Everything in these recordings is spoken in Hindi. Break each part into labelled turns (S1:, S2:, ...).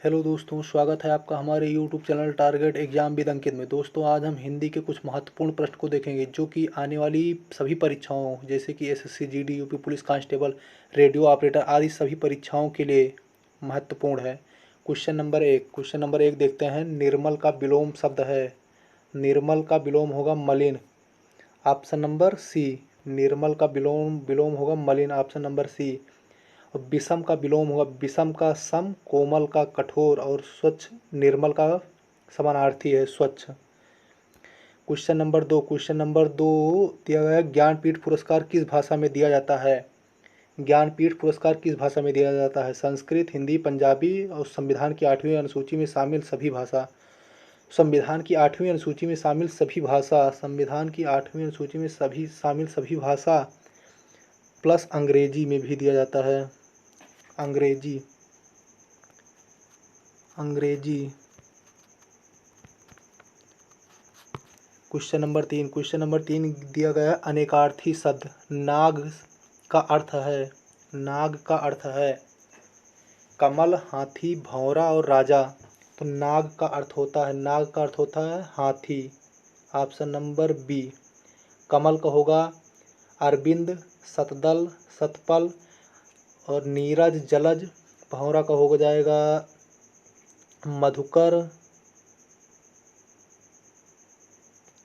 S1: हेलो दोस्तों, स्वागत है आपका हमारे YouTube channel Target Exam with Ankit में। दोस्तों, आज हम हिंदी के कुछ महत्वपूर्ण प्रश्न को देखेंगे जो कि आने वाली सभी परीक्षाओं जैसे कि SSC, GD, UP police constable, radio operator आदि सभी परीक्षाओं के लिए महत्वपूर्ण है। क्वेश्चन नंबर एक देखते हैं। निर्मल का विलोम शब्द है। निर्मल का विलोम होगा मलिन। ऑप्शन नंबर सी। निर्मल का विलोम विलोम होगा मलिन। Option number C. और विषम का विलोम होगा विषम का सम, कोमल का कठोर और स्वच्छ निर्मल का समानार्थी है स्वच्छ। क्वेश्चन नंबर दो दिया गया है, ज्ञानपीठ पुरस्कार किस भाषा में दिया जाता है। ज्ञानपीठ पुरस्कार किस भाषा में दिया जाता है। संस्कृत, हिंदी, पंजाबी और संविधान की 8वीं अनुसूची में शामिल सभी भाषा। संविधान की 8वीं अनुसूची में शामिल सभी भाषा। संविधान की 8वीं अनुसूची में शामिल सभी भाषा प्लस अंग्रेजी में भी दिया जाता है। अंग्रेजी अंग्रेजी। क्वेश्चन नंबर तीन दिया गया है, अनेकार्थी शब्द। नाग का अर्थ है कमल, हाथी, भौरा और राजा। तो नाग का अर्थ होता है हाथी। Option number B. कमल का होगा अरविंद, शतदल, शतपल और नीरज, जलज। भौरा का हो जाएगा मधुकर,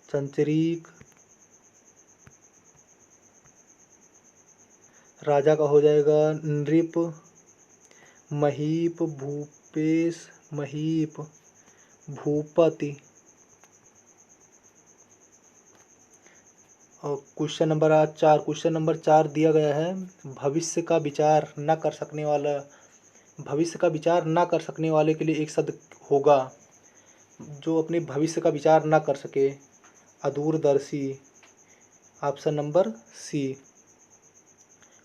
S1: चंचरीक। राजा का हो जाएगा नृप, महीप, भूपेश, महीप, भूपति। और क्वेश्चन नंबर चार दिया गया है, भविष्य का विचार न कर सकने वाले के लिए एक शब्द होगा जो अपने भविष्य का विचार न कर सके। अदूरदर्शी। Option number C.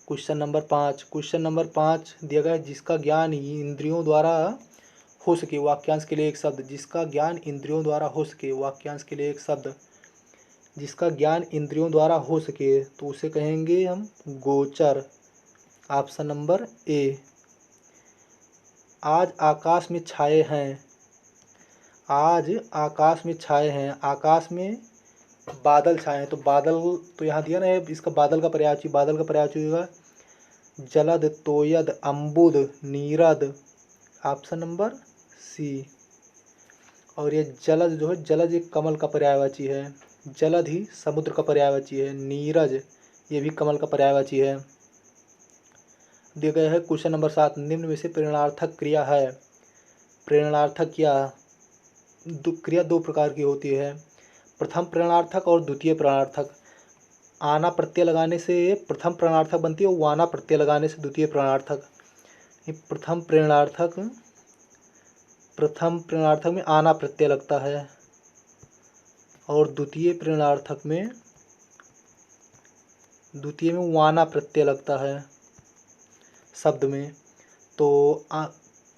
S1: Question number पाँच दिया गया है, जिसका ज्ञान इंद्रियों द्वारा हो सके। वाक्यांश के लिए एक शब्द। जिसका ज्ञान इंद्रियों द्वारा हो सके। वाक्यांश के लिए एक शब्द। जिसका ज्ञान इंद्रियों द्वारा हो सके तो उसे कहेंगे हम गोचर। Option number A. आज आकाश में छाए हैं। आज आकाश में छाए हैं। आकाश में बादल छाए हैं। तो बादल तो यहाँ दिया ना, इसका बादल का पर्यायवाची होगा जलद, तोयद, अम्बुद, नीरद। Option number C. और ये जलद जो है, जलद एक कमल का पर्यायवाची है। जलद ही समुद्र का पर्यायवाची है। नीरज ये भी कमल का पर्यायवाची है। दिया गया है क्वेश्चन नंबर 7, निम्न में से प्रेरणार्थक क्रिया है। प्रेरणार्थक क्रिया दो प्रकार की होती है, प्रथम प्रेरणार्थक और द्वितीय प्रेरणार्थक। आना प्रत्यय लगाने से प्रथम प्रेरणार्थक बनती है और वाना प्रत्यय लगाने से द्वितीय प्रेरणार्थक। प्रथम प्रेरणार्थक में आना प्रत्यय लगता है और द्वितीय में वाना प्रत्यय लगता है शब्द में। तो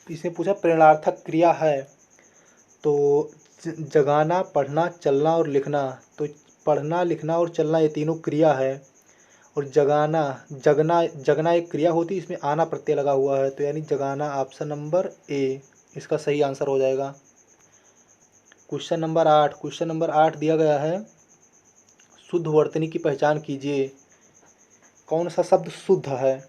S1: इसने पूछा प्रेरणार्थक क्रिया है तो जगाना, पढ़ना, चलना और लिखना। तो पढ़ना, लिखना और चलना ये तीनों क्रिया है और जगना एक क्रिया होती है। इसमें आना प्रत्यय लगा हुआ है तो यानी जगाना। ऑप्शन नंबर ए इसका सही आंसर हो जाएगा। क्वेश्चन नंबर 8 दिया गया है, शुद्ध वर्तनी की पहचान कीजिए। कौन सा शब्द शुद्ध है।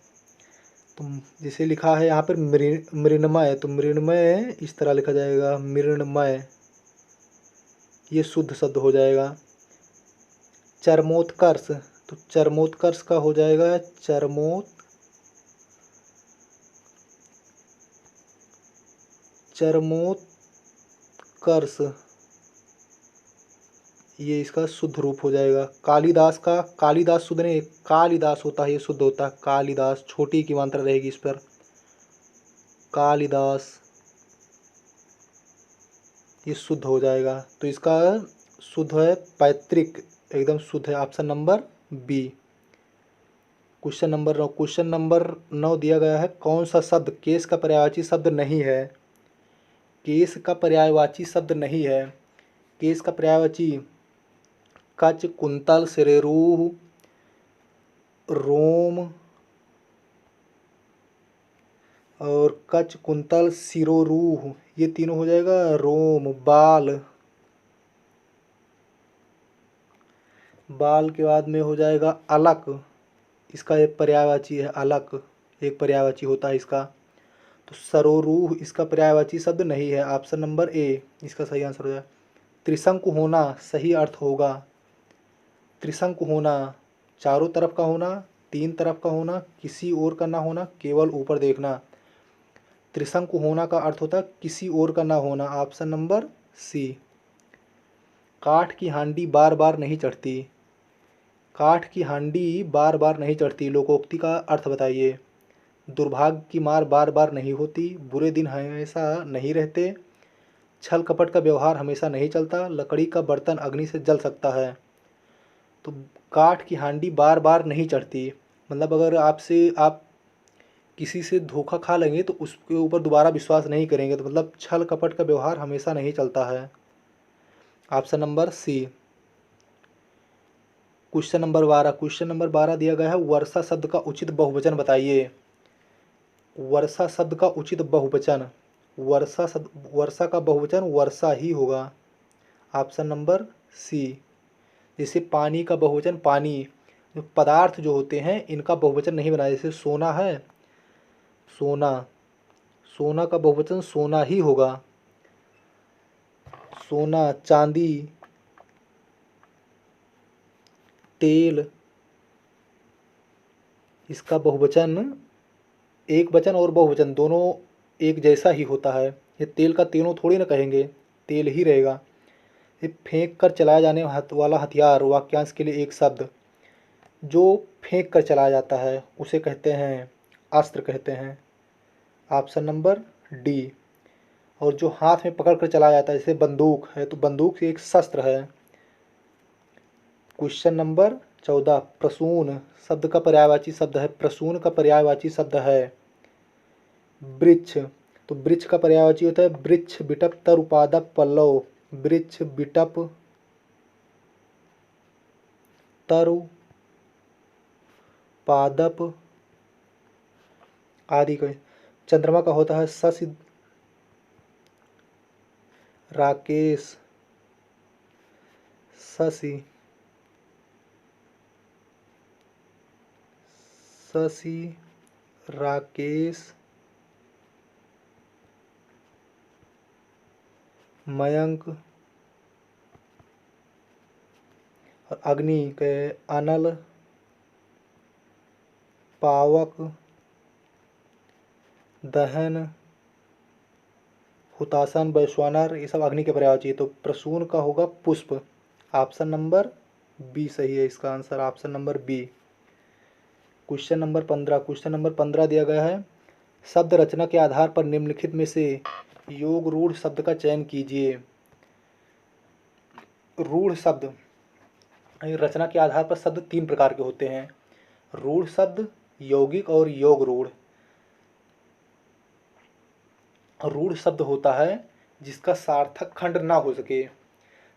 S1: तो जिसे लिखा है यहाँ पर मृण्मय, तो मृण्मय इस तरह लिखा जाएगा मृण्मय, ये शुद्ध शब्द हो जाएगा। चरमोत्कर्ष, तो चरमोत्कर्ष का हो जाएगा चरमोत्कर्ष, ये इसका शुद्ध रूप हो जाएगा। कालिदास शुद्ध नहीं, कालिदास होता है, ये शुद्ध होता है कालिदास। छोटी की मात्रा रहेगी इस पर, कालिदास, ये शुद्ध हो जाएगा। तो इसका शुद्ध है पैतृक, एकदम शुद्ध है। Option number B. Question number 9 दिया गया है, कौन सा शब्द केस का पर्यायवाची शब्द नहीं है। केस का पर्यायवाची शब्द नहीं है। केस का पर्यायवाची कच, कुंतल, सिरेरूह, रोम, और कच, कुंतल, शिरोरूह, ये तीनों हो जाएगा। रोम, बाल, बाल के बाद में हो जाएगा अलक, इसका एक पर्यायवाची है अलक, एक पर्यायवाची होता है इसका। तो सरोरूह इसका पर्यायवाची शब्द नहीं है। ऑप्शन नंबर ए इसका सही आंसर हो जाएगा। त्रिशंकु होना सही अर्थ होगा। त्रिशंकु होना, चारों तरफ का होना, तीन तरफ का होना, किसी और का ना होना, केवल ऊपर देखना। त्रिशंकु होना का अर्थ होता है किसी और का ना होना। Option number C. काठ की हांडी बार बार नहीं चढ़ती। काठ की हांडी बार बार नहीं चढ़ती, लोकोक्ति का अर्थ बताइए। दुर्भाग्य की मार बार बार नहीं होती, बुरे दिन हमेशा नहीं रहते, छल कपट का व्यवहार हमेशा नहीं चलता, लकड़ी का बर्तन अग्नि से जल सकता है। तो काठ की हांडी बार बार नहीं चढ़ती, मतलब अगर आप किसी से धोखा खा लेंगे तो उसके ऊपर दोबारा विश्वास नहीं करेंगे, तो मतलब छल कपट का व्यवहार हमेशा नहीं चलता है। Option number C. Question number 12 दिया गया है, वर्षा शब्द का उचित बहुवचन बताइए। वर्षा शब्द का उचित बहुवचन, वर्षा का बहुवचन वर्षा ही होगा। Option number C. जैसे पानी का बहुवचन पानी, पदार्थ जो होते हैं इनका बहुवचन नहीं बनाया। जैसे सोना है, सोना, सोना का बहुवचन सोना ही होगा। सोना, चांदी, तेल, इसका बहुवचन, एक वचन और बहुवचन दोनों एक जैसा ही होता है। ये तेल का तीनों थोड़ी ना कहेंगे, तेल ही रहेगा। ये फेंक कर चलाया जाने वाला हथियार, वाक्यांश के लिए एक शब्द, जो फेंक कर चलाया जाता है उसे कहते हैं अस्त्र कहते हैं। Option number D. और जो हाथ में पकड़ कर चलाया जाता है जैसे बंदूक है, तो बंदूक एक शस्त्र है। क्वेश्चन नंबर 14, प्रसून शब्द का पर्यायवाची शब्द है, प्रसून का पर्यायवाची शब्द है वृक्ष। तो वृक्ष का पर्यायवाची होता है वृक्ष, बिटप, तरु, पादप, पल्लव। वृक्ष, बिटप, तरु, पादप आदि का। चंद्रमा का होता है शशि, राकेश, शशि, शशि, राकेश, मयंक। और अग्नि के अनल, पावक, दहन, हुतासन, वैश्वानर, ये सब अग्नि के पर्यायवाची है। तो प्रसून का होगा पुष्प। ऑप्शन नंबर बी सही है इसका answer, option number B. Question number 15 दिया गया है, शब्द रचना के आधार पर निम्नलिखित में से योग रूढ़ शब्द का चयन कीजिए। रूढ़ शब्द, रचना के आधार पर शब्द तीन प्रकार के होते हैं, रूढ़ शब्द, यौगिक और योग रूढ़। रूढ़ शब्द होता है जिसका सार्थक खंड ना हो सके।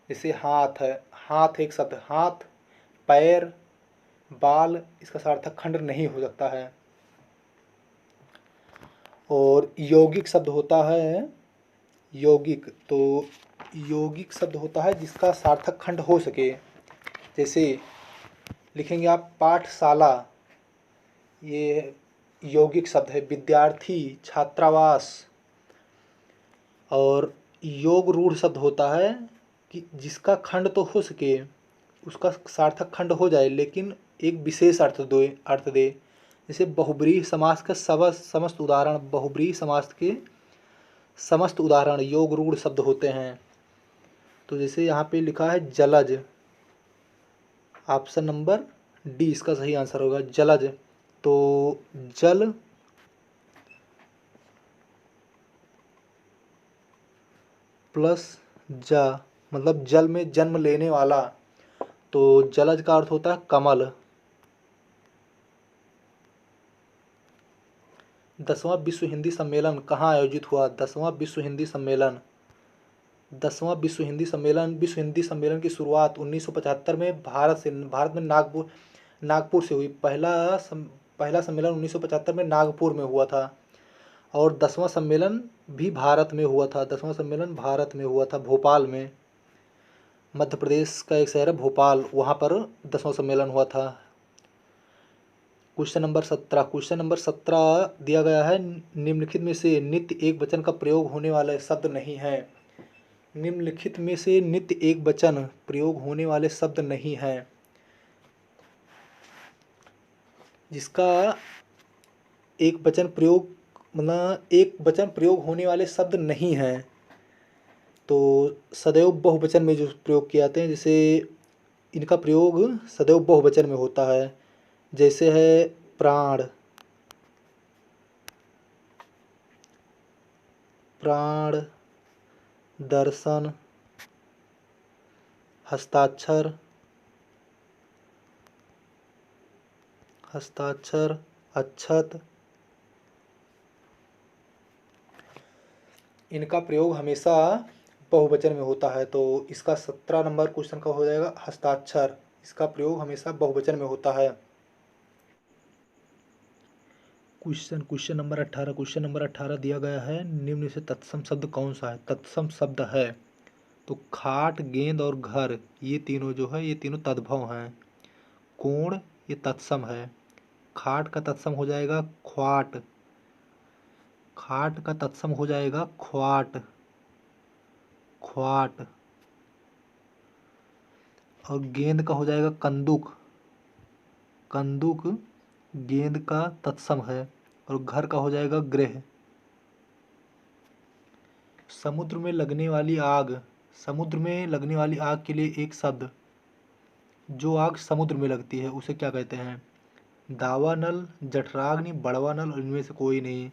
S1: जैसे हाथ है, हाथ एक शब्द, हाथ, पैर, बाल, इसका सार्थक खंड नहीं हो सकता है। और यौगिक शब्द होता है, यौगिक, तो यौगिक शब्द होता है जिसका सार्थक खंड हो सके। जैसे लिखेंगे आप पाठशाला, ये यौगिक शब्द है, विद्यार्थी, छात्रावास। और योग रूढ़ शब्द होता है कि जिसका खंड तो हो सके, उसका सार्थक खंड हो जाए लेकिन एक विशेष अर्थ दे। जैसे बहुब्रीहि समास का समस्त उदाहरण, बहुब्रीहि समास के समस्त उदाहरण योग रूढ़ शब्द होते हैं। तो जैसे यहाँ पे लिखा है जलज, ऑप्शन नंबर डी इसका सही आंसर होगा जलज। तो जल प्लस जा, मतलब जल में जन्म लेने वाला, तो जलज का अर्थ होता है कमल। 10वां विश्व हिंदी सम्मेलन कहाँ आयोजित हुआ? 10वां विश्व हिंदी सम्मेलन, 10वां विश्व हिंदी सम्मेलन की शुरुआत 1975 में भारत में नागपुर से हुई। पहला सम्मेलन 1975 में नागपुर में हुआ था। और 10वां सम्मेलन भी भारत में हुआ था। 10वां सम्मेलन भारत में हुआ था, भोपाल में। मध्य प्रदेश का एक शहर है भोपाल, वहाँ पर 10वां सम्मेलन हुआ था। Question number 17। क्वेश्चन नंबर 17 दिया गया है, निम्नलिखित में से नित्य एक वचन का प्रयोग होने वाला शब्द नहीं है। निम्नलिखित में से नित्य एक वचन प्रयोग होने वाले शब्द नहीं है। जिसका एक वचन प्रयोग मतलब एक वचन प्रयोग होने वाले शब्द नहीं हैं, तो सदैव बहुवचन में जो प्रयोग किए जाते हैं, जैसे इनका प्रयोग सदैव बहुवचन में होता है। जैसे है प्राण, प्राण, दर्शन, हस्ताक्षर, हस्ताक्षर, अक्षत, इनका प्रयोग हमेशा बहुवचन में होता है। तो इसका 17 नंबर क्वेश्चन का हो जाएगा हस्ताक्षर। इसका प्रयोग हमेशा बहुवचन में होता है। Question number 18। क्वेश्चन नंबर 18 दिया गया है, निम्न से तत्सम शब्द कौन सा है। तत्सम शब्द है तो खाट, गेंद और घर, ये तीनों जो है ये तीनों तद्भव हैं। कोण ये तत्सम है। खाट का तत्सम हो जाएगा ख्वाट, खाट का तत्सम हो जाएगा ख्वाट, ख्वाट। और गेंद का हो जाएगा कंदुक, कंदुक गेंद का तत्सम है। और घर का हो जाएगा गृह। समुद्र में लगने वाली आग, समुद्र में लगने वाली आग के लिए एक शब्द, जो आग समुद्र में लगती है उसे क्या कहते हैं। दावानल, जठराग्नि, बड़वानल, इनमें से कोई नहीं।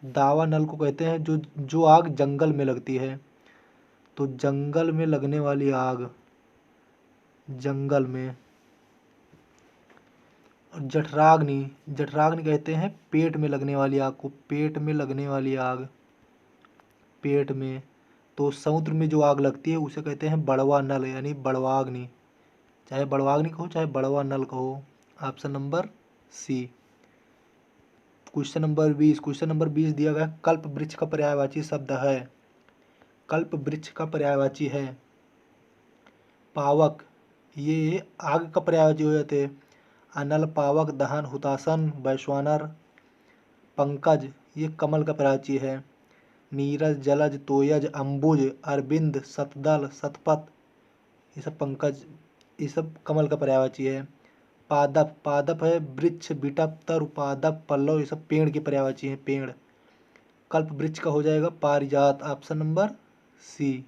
S1: दावानल को कहते हैं जो आग जंगल में लगती है। तो जंगल में लगने वाली आग, जंगल में। और जठराग्नि, जठराग्नि कहते हैं पेट में लगने वाली आग को, पेट में लगने वाली आग, पेट में। तो समुद्र में जो आग लगती है उसे कहते हैं बड़वा नल यानी बड़वाग्नि। चाहे बड़वाग्नि कहो चाहे बड़वा नल कहो। Option number C. Question number 20। Question number 20 दिया गया, कल्प वृक्ष का पर्यायवाची शब्द है। कल्प वृक्ष का पर्यायवाची है पावक, ये आग का पर्यायवाची हो जाते हैं। अनल, पावक, दहन, हुतासन, वैश्वानर। पंकज ये कमल का पर्यायवाची है। नीरज, जलज, तोयज, अंबुज, अरविंद, शतदल, शतपथ, ये सब पंकज, ये सब कमल का पर्यायवाची है। पादप, पादप है वृक्ष, बिटप, तर, पादप, पल्लव, ये सब पेड़ के पर्यायवाची हैं, पेड़। कल्प वृक्ष का हो जाएगा पारिजात। Option number C,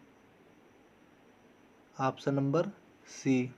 S1: option number सी।